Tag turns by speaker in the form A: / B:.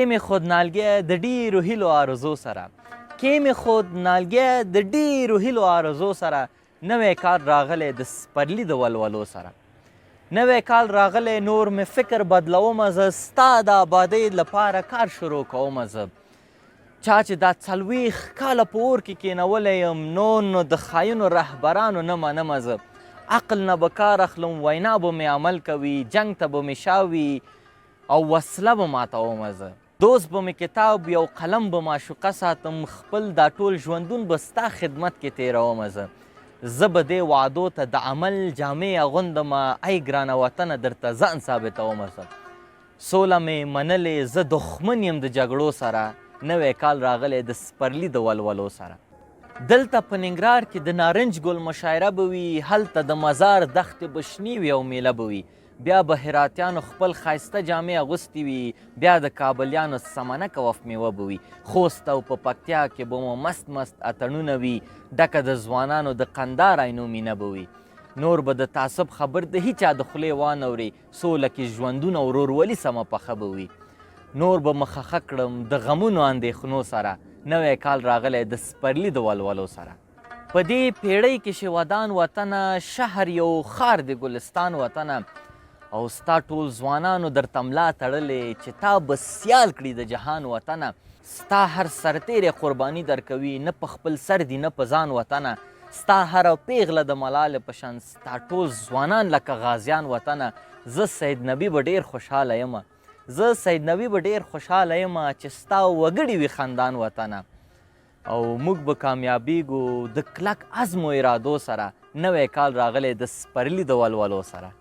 A: کې مې خود نالګی د ډېرو هیلو آرزو سره کې مې خود نالګی د ډېرو هیلو آرزو سره نوی کال راغلی د سپرلي د ولولو سره نوی کال راغلی نور مې فکر بدلومه زه ستا د آبادۍ لپاره کار شروع کومه زه چا چې دا 40 کاله په اور کې کېنولی یم نو د خاینو رهبرانو نه منمه زه عقل نه به کار اخلم وینا به مې عمل کوي جنګ ته به مې شاوي او وسله به ماتومه زه دوست به مې کتاب یو قلم به معشوقه ساتم خپل دا ټول ژوندون به ستا خدمت کې تېرومه زه به دې وعدو ته د عمل جامې اغوندمه ای ګرانه وطنه درته ځان ثابتومه زه سوله مې منلې زه دښمن یم د جګړو سره نوی کال راغلی د سپرلي د ولولو سره دلته په ننګرهار کې د نارنج ګل مشاعره به وي هلته د مزار دښتې به شنې وي او میله به وي بیا به هراتیانو خپل ښایسته جامې اغوستې وي بیا د کابلیانو سمنکه وف میوه به وي خوست او په پکتیا کې به مو مست اتڼونه وي ډکه د ځوانانو د قندار عینو مینه به وي نور به د تعصب خبر د هیچا د خولې وانوري سوله کې ژوندون او ورورولي سمه پخه به وي نور به مخخه کړم د غمونو اندېښنو سره نوی کال راغلی د سپرلي د ولولو سره په دې پیړۍ کې چې ودان وطنه شهر یو ښار د ګلستان وطنه او ستا ټول ځوانانو درته ملا تړلې چې تا به سیال کړي د جهان وطنه ستا هر سرتیری قرباني درکوي نه په خپل سر دي نه په ځان وطنه ستا هره پیغله د ملالې په شان ستا ټول ځوانان لکه غازیان وطنه زه سید نبي به ډېر خوشحاله یم زه سید نبي به ډېر خوشحاله یم چې ستا وګړي وي خندان وطنه او موږ به کامیابیږو د کلک عزم و ارادو سره نوی کال راغلی د سپرلي د ولولو سره